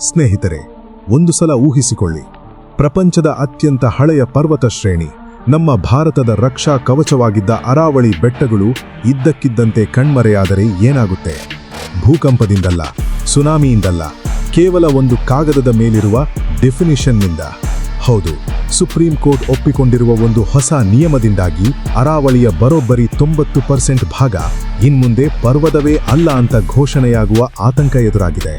ಸ್ನೇಹಿತರೆ, ಒಂದು ಸಲ ಊಹಿಸಿಕೊಳ್ಳಿ, ಪ್ರಪಂಚದ ಅತ್ಯಂತ ಹಳೆಯ ಪರ್ವತ ಶ್ರೇಣಿ, ನಮ್ಮ ಭಾರತದ ರಕ್ಷಾ ಕವಚವಾಗಿದ್ದ ಅರಾವಳಿ ಬೆಟ್ಟಗಳು ಇದ್ದಕ್ಕಿದ್ದಂತೆ ಕಣ್ಮರೆಯಾದರೆ ಏನಾಗುತ್ತೆ? ಭೂಕಂಪದಿಂದಲ್ಲ, ಸುನಾಮಿಯಿಂದಲ್ಲ, ಕೇವಲ ಒಂದು ಕಾಗದದ ಮೇಲಿರುವ ಡೆಫಿನಿಷನ್ನಿಂದ. ಹೌದು, ಸುಪ್ರೀಂ ಕೋರ್ಟ್ ಒಪ್ಪಿಕೊಂಡಿರುವ ಒಂದು ಹೊಸ ನಿಯಮದಿಂದಾಗಿ ಅರಾವಳಿಯ ಬರೋಬ್ಬರಿ 90% ಭಾಗ ಇನ್ಮುಂದೆ ಪರ್ವತವೇ ಅಲ್ಲ ಅಂತ ಘೋಷಣೆಯಾಗುವ ಆತಂಕ ಎದುರಾಗಿದೆ.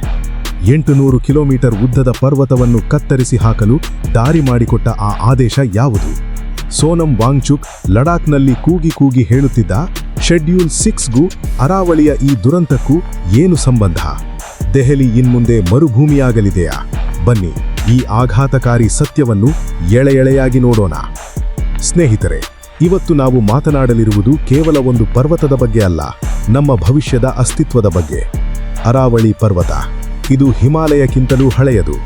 800 ಕಿಲೋಮೀಟರ್ ಉದ್ದದ ಪರ್ವತವನ್ನು ಕತ್ತರಿಸಿ ಹಾಕಲು ದಾರಿ ಮಾಡಿಕೊಟ್ಟ ಆ ಆದೇಶ ಯಾವುದು? ಸೋನಂ ವಾಂಗ್ಚುಕ್ ಲಡಾಖ್ನಲ್ಲಿ ಕೂಗಿ ಕೂಗಿ ಹೇಳುತ್ತಿದ್ದ ಶೆಡ್ಯೂಲ್ 6ಗೂ ಅರಾವಳಿಯ ಈ ದುರಂತಕ್ಕೂ ಏನು ಸಂಬಂಧ? ದೆಹಲಿ ಇನ್ಮುಂದೆ ಮರುಭೂಮಿಯಾಗಲಿದೆಯಾ? ಬನ್ನಿ, ಈ ಆಘಾತಕಾರಿ ಸತ್ಯವನ್ನು ಎಳೆಯಾಗಿ ನೋಡೋಣ. ಸ್ನೇಹಿತರೆ, ಇವತ್ತು ನಾವು ಮಾತನಾಡಲಿರುವುದು ಕೇವಲ ಒಂದು ಪರ್ವತದ ಬಗ್ಗೆ ಅಲ್ಲ, ನಮ್ಮ ಭವಿಷ್ಯದ ಅಸ್ತಿತ್ವದ ಬಗ್ಗೆ. ಅರಾವಳಿ ಪರ್ವತ, ಇದು ಹಿಮಾಲಯಕ್ಕಿಂತಲೂ ಹಳೆಯದು.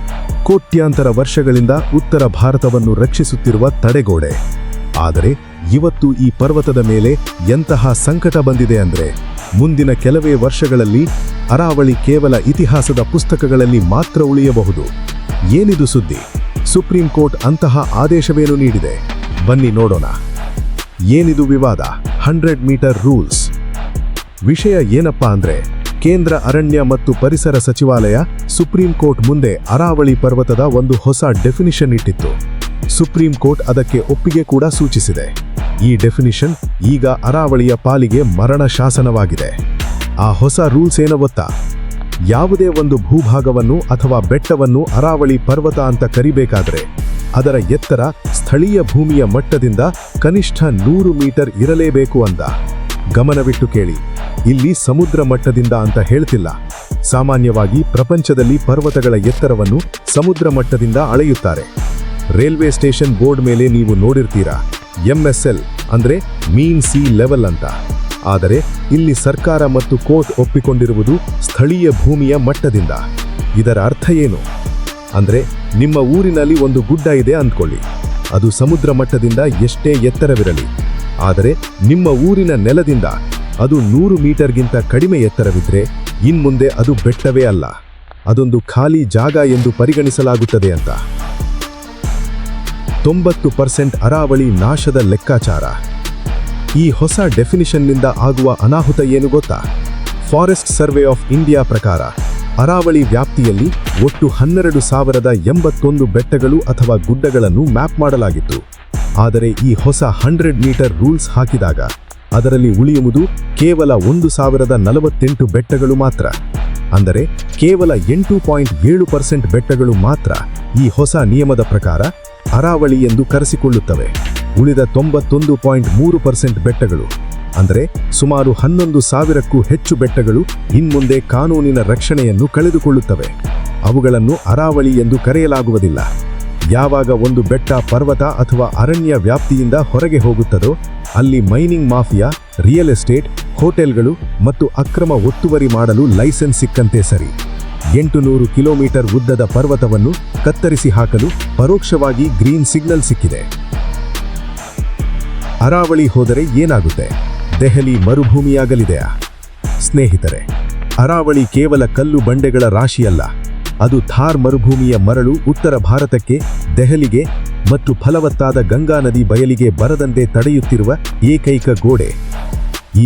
ಕೋಟ್ಯಾಂತರ ವರ್ಷಗಳಿಂದ ಉತ್ತರ ಭಾರತವನ್ನು ರಕ್ಷಿಸುತ್ತಿರುವ ತಡೆಗೋಡೆ. ಆದರೆ ಇವತ್ತು ಈ ಪರ್ವತದ ಮೇಲೆ ಎಂತಹ ಸಂಕಟ ಬಂದಿದೆ ಅಂದ್ರೆ, ಮುಂದಿನ ಕೆಲವೇ ವರ್ಷಗಳಲ್ಲಿ ಅರಾವಳಿ ಕೇವಲ ಇತಿಹಾಸದ ಪುಸ್ತಕಗಳಲ್ಲಿ ಮಾತ್ರ ಉಳಿಯಬಹುದು. ಏನಿದು ಸುದ್ದಿ? ಸುಪ್ರೀಂ ಕೋರ್ಟ್ ಅಂತಹ ಆದೇಶವೇನು ನೀಡಿದೆ? ಬನ್ನಿ ನೋಡೋಣ. ಏನಿದು ವಿವಾದ? 100 ಮೀಟರ್ ರೂಲ್ಸ್. ವಿಷಯ ಏನಪ್ಪಾ ಅಂದ್ರೆ, ಕೇಂದ್ರ ಅರಣ್ಯ ಮತ್ತು ಪರಿಸರ ಸಚಿವಾಲಯ ಸುಪ್ರೀಂ ಕೋರ್ಟ್ ಮುಂದೆ ಅರಾವಳಿ ಪರ್ವತದ ಒಂದು ಹೊಸ ಡೆಫಿನಿಷನ್ ಇಟ್ಟಿತ್ತು. ಸುಪ್ರೀಂ ಕೋರ್ಟ್ ಅದಕ್ಕೆ ಒಪ್ಪಿಗೆ ಕೂಡ ಸೂಚಿಸಿದೆ. ಈ ಡೆಫಿನಿಷನ್ ಈಗ ಅರಾವಳಿಯ ಪಾಲಿಗೆ ಮರಣ ಶಾಸನವಾಗಿದೆ. ಆ ಹೊಸ ರೂಲ್ಸ್ ಏನೋ ಗೊತ್ತಾ? ಯಾವುದೇ ಒಂದು ಭೂಭಾಗವನ್ನು ಅಥವಾ ಬೆಟ್ಟವನ್ನು ಅರಾವಳಿ ಪರ್ವತ ಅಂತ ಕರಿಬೇಕಾದ್ರೆ ಅದರ ಎತ್ತರ ಸ್ಥಳೀಯ ಭೂಮಿಯ ಮಟ್ಟದಿಂದ ಕನಿಷ್ಠ 100 ಮೀಟರ್ ಇರಲೇಬೇಕು ಅಂತ. ಗಮನವಿಟ್ಟು ಕೇಳಿ, ಇಲ್ಲಿ ಸಮುದ್ರ ಮಟ್ಟದಿಂದ ಅಂತ ಹೇಳ್ತಿಲ್ಲ. ಸಾಮಾನ್ಯವಾಗಿ ಪ್ರಪಂಚದಲ್ಲಿ ಪರ್ವತಗಳ ಎತ್ತರವನ್ನು ಸಮುದ್ರ ಮಟ್ಟದಿಂದ ಅಳೆಯುತ್ತಾರೆ. ರೈಲ್ವೆ ಸ್ಟೇಷನ್ ಬೋರ್ಡ್ ಮೇಲೆ ನೀವು ನೋಡಿರ್ತೀರಾ, MSL ಅಂದ್ರೆ ಮೀನ್ ಸೀ ಲೆವೆಲ್ ಅಂತ. ಆದರೆ ಇಲ್ಲಿ ಸರ್ಕಾರ ಮತ್ತು ಕೋರ್ಟ್ ಒಪ್ಪಿಕೊಂಡಿರುವುದು ಸ್ಥಳೀಯ ಭೂಮಿಯ ಮಟ್ಟದಿಂದ. ಇದರ ಅರ್ಥ ಏನು ಅಂದ್ರೆ, ನಿಮ್ಮ ಊರಿನಲ್ಲಿ ಒಂದು ಗುಡ್ಡ ಇದೆ ಅಂದ್ಕೊಳ್ಳಿ, ಅದು ಸಮುದ್ರ ಮಟ್ಟದಿಂದ ಎಷ್ಟೇ ಎತ್ತರವಿರಲಿ, ಆದರೆ ನಿಮ್ಮ ಊರಿನ ನೆಲದಿಂದ ಅದು 100 ಮೀಟರ್ಗಿಂತ ಕಡಿಮೆ ಎತ್ತರವಿದ್ರೆ ಇನ್ಮುಂದೆ ಅದು ಬೆಟ್ಟವೇ ಅಲ್ಲ, ಅದೊಂದು ಖಾಲಿ ಜಾಗ ಎಂದು ಪರಿಗಣಿಸಲಾಗುತ್ತದೆ ಅಂತ. 90% ಅರಾವಳಿ ನಾಶದ ಲೆಕ್ಕಾಚಾರ. ಈ ಹೊಸ ಡೆಫಿನಿಷನ್ನಿಂದ ಆಗುವ ಅನಾಹುತ ಏನು ಗೊತ್ತಾ? ಫಾರೆಸ್ಟ್ ಸರ್ವೆ ಆಫ್ ಇಂಡಿಯಾ ಪ್ರಕಾರ ಅರಾವಳಿ ವ್ಯಾಪ್ತಿಯಲ್ಲಿ ಒಟ್ಟು 12,081 ಬೆಟ್ಟಗಳು ಅಥವಾ ಗುಡ್ಡಗಳನ್ನು ಮ್ಯಾಪ್ ಮಾಡಲಾಗಿತ್ತು. ಆದರೆ ಈ ಹೊಸ 100 ಮೀಟರ್ ರೂಲ್ಸ್ ಹಾಕಿದಾಗ ಅದರಲ್ಲಿ ಉಳಿಯುವುದು ಕೇವಲ 1,048 ಬೆಟ್ಟಗಳು ಮಾತ್ರ. ಅಂದರೆ ಕೇವಲ 8.7% ಬೆಟ್ಟಗಳು ಮಾತ್ರ ಈ ಹೊಸ ನಿಯಮದ ಪ್ರಕಾರ ಅರಾವಳಿ ಎಂದು ಕರೆಸಿಕೊಳ್ಳುತ್ತವೆ. ಉಳಿದ 91.3% ಬೆಟ್ಟಗಳು, ಅಂದರೆ ಸುಮಾರು 11,000ಕ್ಕೂ ಹೆಚ್ಚು ಬೆಟ್ಟಗಳು ಇನ್ಮುಂದೆ ಕಾನೂನಿನ ರಕ್ಷಣೆಯನ್ನು ಕಳೆದುಕೊಳ್ಳುತ್ತವೆ. ಅವುಗಳನ್ನು ಅರಾವಳಿ ಎಂದು ಕರೆಯಲಾಗುವುದಿಲ್ಲ. ಯಾವಾಗ ಒಂದು ಬೆಟ್ಟ ಪರ್ವತ ಅಥವಾ ಅರಣ್ಯ ವ್ಯಾಪ್ತಿಯಿಂದ ಹೊರಗೆ ಹೋಗುತ್ತದೋ ಅಲ್ಲಿ ಮೈನಿಂಗ್ ಮಾಫಿಯಾ, ರಿಯಲ್ ಎಸ್ಟೇಟ್, ಹೋಟೆಲ್ಗಳು ಮತ್ತು ಅಕ್ರಮ ಒತ್ತುವರಿ ಮಾಡಲು ಲೈಸೆನ್ಸ್ ಸಿಕ್ಕಂತೆ ಸರಿ. 800 ಕಿಲೋಮೀಟರ್ ಉದ್ದದ ಪರ್ವತವನ್ನು ಕತ್ತರಿಸಿ ಹಾಕಲು ಪರೋಕ್ಷವಾಗಿ ಗ್ರೀನ್ ಸಿಗ್ನಲ್ ಸಿಕ್ಕಿದೆ. ಅರಾವಳಿ ಹೋದರೆ ಏನಾಗುತ್ತೆ? ದೆಹಲಿ ಮರುಭೂಮಿಯಾಗಲಿದೆಯಾ? ಸ್ನೇಹಿತರೆ, ಅರಾವಳಿ ಕೇವಲ ಕಲ್ಲು ಬಂಡೆಗಳ ರಾಶಿಯಲ್ಲ, ಅದು ಥಾರ್ ಮರುಭೂಮಿಯ ಮರಳು ಉತ್ತರ ಭಾರತಕ್ಕೆ, ದೆಹಲಿಗೆ ಮತ್ತು ಫಲವತ್ತಾದ ಗಂಗಾ ನದಿ ಬಯಲಿಗೆ ಬರದಂತೆ ತಡೆಯುತ್ತಿರುವ ಏಕೈಕ ಗೋಡೆ.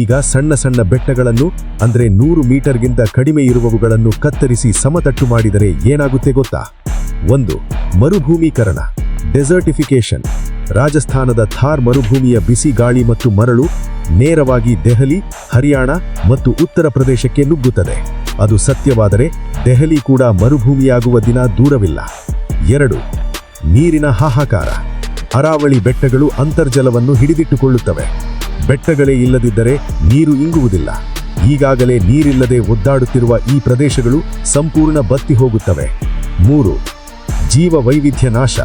ಈಗ ಸಣ್ಣ ಸಣ್ಣ ಬೆಟ್ಟಗಳನ್ನು, ಅಂದ್ರೆ 100 ಮೀಟರ್ಗಿಂತ ಕಡಿಮೆ ಇರುವವುಗಳನ್ನು ಕತ್ತರಿಸಿ ಸಮತಟ್ಟು ಮಾಡಿದರೆ ಏನಾಗುತ್ತೆ ಗೊತ್ತಾ? 1. ಮರುಭೂಮೀಕರಣ, ಡೆಸರ್ಟಿಫಿಕೇಶನ್. ರಾಜಸ್ಥಾನದ ಥಾರ್ ಮರುಭೂಮಿಯ ಬಿಸಿ ಗಾಳಿ ಮತ್ತು ಮರಳು ನೇರವಾಗಿ ದೆಹಲಿ, ಹರಿಯಾಣ ಮತ್ತು ಉತ್ತರ ಪ್ರದೇಶಕ್ಕೆ ನುಗ್ಗುತ್ತದೆ. ಅದು ಸತ್ಯವಾದರೆ ದೆಹಲಿ ಕೂಡ ಮರುಭೂಮಿಯಾಗುವ ದಿನ ದೂರವಿಲ್ಲ. 2. ನೀರಿನ ಹಾಹಾಕಾರ. ಅರಾವಳಿ ಬೆಟ್ಟಗಳು ಅಂತರ್ಜಲವನ್ನು ಹಿಡಿದಿಟ್ಟುಕೊಳ್ಳುತ್ತವೆ. ಬೆಟ್ಟಗಳೇ ಇಲ್ಲದಿದ್ದರೆ ನೀರು ಇಂಗುವುದಿಲ್ಲ. ಈಗಾಗಲೇ ನೀರಿಲ್ಲದೆ ಒದ್ದಾಡುತ್ತಿರುವ ಈ ಪ್ರದೇಶಗಳು ಸಂಪೂರ್ಣ ಬತ್ತಿ ಹೋಗುತ್ತವೆ. 3. ಜೀವ ವೈವಿಧ್ಯ ನಾಶ.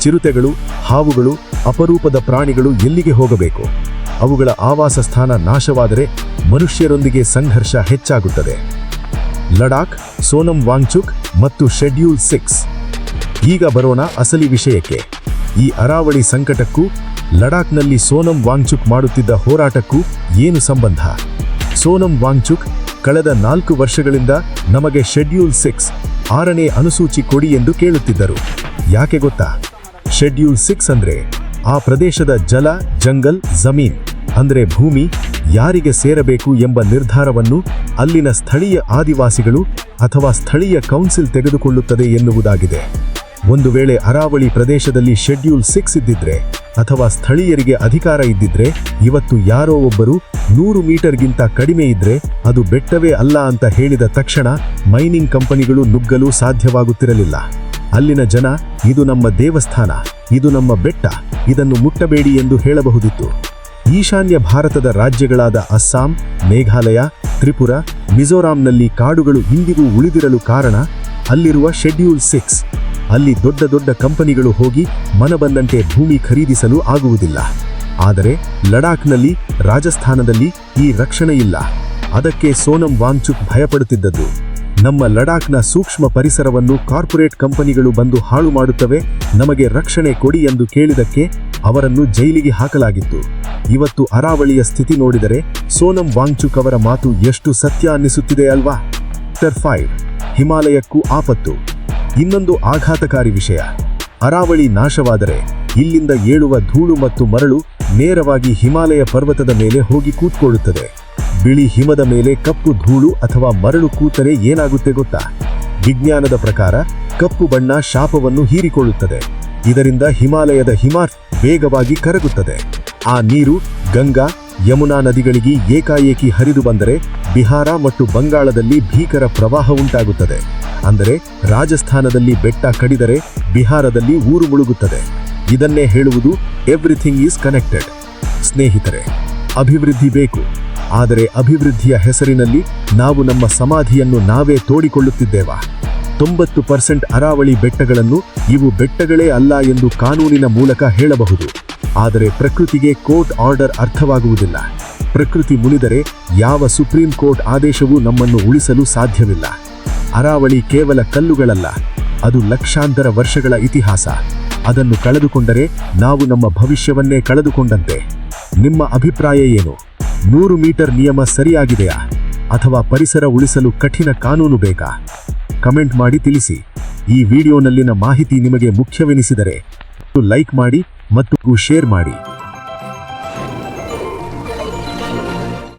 ಚಿರತೆಗಳು, ಹಾವುಗಳು, ಅಪರೂಪದ ಪ್ರಾಣಿಗಳು ಎಲ್ಲಿಗೆ ಹೋಗಬೇಕು? ಅವುಗಳ ಆವಾಸ ಸ್ಥಾನ ನಾಶವಾದರೆ ಮನುಷ್ಯರೊಂದಿಗೆ ಸಂಘರ್ಷ ಹೆಚ್ಚಾಗುತ್ತದೆ. ಲಡಾಖ್, ಸೋನಂ ವಾಂಗ್ಚುಕ್ ಮತ್ತು ಶೆಡ್ಯೂಲ್ 6. ಈಗ ಬರೋಣ ಅಸಲಿ ವಿಷಯಕ್ಕೆ. ಈ ಅರಾವಳಿ ಸಂಕಟಕ್ಕೂ ಲಡಾಖ್ನಲ್ಲಿ ಸೋನಂ ವಾಂಗ್ಚುಕ್ ಮಾಡುತ್ತಿದ್ದ ಹೋರಾಟಕ್ಕೂ ಏನು ಸಂಬಂಧ? ಸೋನಂ ವಾಂಗ್ಚುಕ್ ಕಳೆದ 4 ವರ್ಷಗಳಿಂದ ನಮಗೆ ಶೆಡ್ಯೂಲ್ 6 6ನೇ ಅನುಸೂಚಿ ಕೊಡಿ ಎಂದು ಕೇಳುತ್ತಿದ್ದರು. ಯಾಕೆ ಗೊತ್ತಾ? ಶೆಡ್ಯೂಲ್ 6 ಅಂದ್ರೆ ಆ ಪ್ರದೇಶದ ಜಲ, ಜಂಗಲ್, ಜಮೀನ್ ಅಂದ್ರೆ ಭೂಮಿ ಯಾರಿಗೆ ಸೇರಬೇಕು ಎಂಬ ನಿರ್ಧಾರವನ್ನು ಅಲ್ಲಿನ ಸ್ಥಳೀಯ ಆದಿವಾಸಿಗಳು ಅಥವಾ ಸ್ಥಳೀಯ ಕೌನ್ಸಿಲ್ ತೆಗೆದುಕೊಳ್ಳುತ್ತದೆ ಎನ್ನುವುದಾಗಿದೆ. ಒಂದು ವೇಳೆ ಅರಾವಳಿ ಪ್ರದೇಶದಲ್ಲಿ ಶೆಡ್ಯೂಲ್ 6 ಇದ್ದಿದ್ರೆ ಅಥವಾ ಸ್ಥಳೀಯರಿಗೆ ಅಧಿಕಾರ ಇದ್ದಿದ್ರೆ, ಇವತ್ತು ಯಾರೋ ಒಬ್ಬರು 100 ಮೀಟರ್ಗಿಂತ ಕಡಿಮೆ ಇದ್ರೆ ಅದು ಬೆಟ್ಟವೇ ಅಲ್ಲ ಅಂತ ಹೇಳಿದ ತಕ್ಷಣ ಮೈನಿಂಗ್ ಕಂಪನಿಗಳು ನುಗ್ಗಲು ಸಾಧ್ಯವಾಗುತ್ತಿರಲಿಲ್ಲ. ಅಲ್ಲಿನ ಜನ ಇದು ನಮ್ಮ ದೇವಸ್ಥಾನ, ಇದು ನಮ್ಮ ಬೆಟ್ಟ, ಇದನ್ನು ಮುಟ್ಟಬೇಡಿ ಎಂದು ಹೇಳಬಹುದಿತ್ತು. ಈಶಾನ್ಯ ಭಾರತದ ರಾಜ್ಯಗಳಾದ ಅಸ್ಸಾಂ, ಮೇಘಾಲಯ, ತ್ರಿಪುರ, ಮಿಜೋರಾಂನಲ್ಲಿ ಕಾಡುಗಳು ಇಂದಿಗೂ ಉಳಿದಿರಲು ಕಾರಣ ಅಲ್ಲಿರುವ ಶೆಡ್ಯೂಲ್ 6. ಅಲ್ಲಿ ದೊಡ್ಡ ದೊಡ್ಡ ಕಂಪನಿಗಳು ಹೋಗಿ ಮನಬಂದಂತೆ ಭೂಮಿ ಖರೀದಿಸಲು ಆಗುವುದಿಲ್ಲ. ಆದರೆ ಲಡಾಖ್ನಲ್ಲಿ, ರಾಜಸ್ಥಾನದಲ್ಲಿ ಈ ರಕ್ಷಣೆ ಇಲ್ಲ. ಅದಕ್ಕೆ ಸೋನಂ ವಾಂಗ್ಚುಕ್ ಭಯಪಡುತ್ತಿದ್ದದ್ದು. ನಮ್ಮ ಲಡಾಖ್ನ ಸೂಕ್ಷ್ಮ ಪರಿಸರವನ್ನು ಕಾರ್ಪೊರೇಟ್ ಕಂಪನಿಗಳು ಬಂದು ಹಾಳು ಮಾಡುತ್ತವೆ, ನಮಗೆ ರಕ್ಷಣೆ ಕೊಡಿ ಎಂದು ಕೇಳಿದಕ್ಕೆ ಅವರನ್ನು ಜೈಲಿಗೆ ಹಾಕಲಾಗಿತ್ತು. ಇವತ್ತು ಅರಾವಳಿಯ ಸ್ಥಿತಿ ನೋಡಿದರೆ ಸೋನಂ ವಾಂಗ್ಚುಕ್ ಅವರ ಮಾತು ಎಷ್ಟು ಸತ್ಯ ಅನ್ನಿಸುತ್ತಿದೆ ಅಲ್ವಾ? 5. ಹಿಮಾಲಯಕ್ಕೂ ಆಪತ್ತು. ಇನ್ನೊಂದು ಆಘಾತಕಾರಿ ವಿಷಯ, ಅರಾವಳಿ ನಾಶವಾದರೆ ಇಲ್ಲಿಂದ ಏಳುವ ಧೂಳು ಮತ್ತು ಮರಳು ನೇರವಾಗಿ ಹಿಮಾಲಯ ಪರ್ವತದ ಮೇಲೆ ಹೋಗಿ ಕೂತ್ಕೊಳ್ಳುತ್ತದೆ. ಬಿಳಿ ಹಿಮದ ಮೇಲೆ ಕಪ್ಪು ಧೂಳು ಅಥವಾ ಮರಳು ಕೂತರೆ ಏನಾಗುತ್ತೆ ಗೊತ್ತಾ? ವಿಜ್ಞಾನದ ಪ್ರಕಾರ ಕಪ್ಪು ಬಣ್ಣ ಶಾಪವನ್ನು ಹೀರಿಕೊಳ್ಳುತ್ತದೆ. ಇದರಿಂದ ಹಿಮಾಲಯದ ಹಿಮ ವೇಗವಾಗಿ ಕರಗುತ್ತದೆ. ಆ ನೀರು ಗಂಗಾ, ಯಮುನಾ ನದಿಗಳಿಗೆ ಏಕಾಏಕಿ ಹರಿದು ಬಂದರೆ ಬಿಹಾರ ಮತ್ತು ಬಂಗಾಳದಲ್ಲಿ ಭೀಕರ ಪ್ರವಾಹ ಉಂಟಾಗುತ್ತದೆ. ಅಂದರೆ ರಾಜಸ್ಥಾನದಲ್ಲಿ ಬೆಟ್ಟ ಕಡಿದರೆ ಬಿಹಾರದಲ್ಲಿ ಊರು ಮುಳುಗುತ್ತದೆ. ಇದನ್ನೇ ಹೇಳುವುದು ಎವ್ರಿಥಿಂಗ್ ಈಸ್ ಕನೆಕ್ಟೆಡ್. ಸ್ನೇಹಿತರೆ, ಅಭಿವೃದ್ಧಿ ಬೇಕು, ಆದರೆ ಅಭಿವೃದ್ಧಿಯ ಹೆಸರಿನಲ್ಲಿ ನಾವು ನಮ್ಮ ಸಮಾಧಿಯನ್ನು ನಾವೇ ತೋಡಿಕೊಳ್ಳುತ್ತಿದ್ದೇವಾ? 90% ಅರಾವಳಿ ಬೆಟ್ಟಗಳನ್ನು ಇವು ಬೆಟ್ಟಗಳೇ ಅಲ್ಲ ಎಂದು ಕಾನೂನಿನ ಮೂಲಕ ಹೇಳಬಹುದು. ಆದರೆ ಪ್ರಕೃತಿಗೆ ಕೋರ್ಟ್ ಆರ್ಡರ್ ಅರ್ಥವಾಗುವುದಿಲ್ಲ. ಪ್ರಕೃತಿ ಮುನಿದರೆ ಯಾವ ಸುಪ್ರೀಂ ಕೋರ್ಟ್ ಆದೇಶವೂ ನಮ್ಮನ್ನು ಉಳಿಸಲು ಸಾಧ್ಯವಿಲ್ಲ. ಅರಾವಳಿ ಕೇವಲ ಕಲ್ಲುಗಳಲ್ಲ, ಅದು ಲಕ್ಷಾಂತರ ವರ್ಷಗಳ ಇತಿಹಾಸ. ಅದನ್ನು ಕಳೆದುಕೊಂಡರೆ ನಾವು ನಮ್ಮ ಭವಿಷ್ಯವನ್ನೇ ಕಳೆದುಕೊಂಡಂತೆ. ನಿಮ್ಮ ಅಭಿಪ್ರಾಯ ಏನು? 100 ಮೀಟರ್ ನಿಯಮ ಸರಿಯಾಗಿದೆಯಾ ಅಥವಾ ಪರಿಸರ ಉಳಿಸಲು ಕಠಿಣ ಕಾನೂನು ಬೇಕಾ? ಕಮೆಂಟ್ ಮಾಡಿ ತಿಳಿಸಿ. ಈ ವಿಡಿಯೋನಲ್ಲಿನ ಮಾಹಿತಿ ನಿಮಗೆ ಮುಖ್ಯವೆನಿಸಿದರೆ ಲೈಕ್ ಮಾಡಿ ಮತ್ತು ಶೇರ್ ಮಾಡಿ.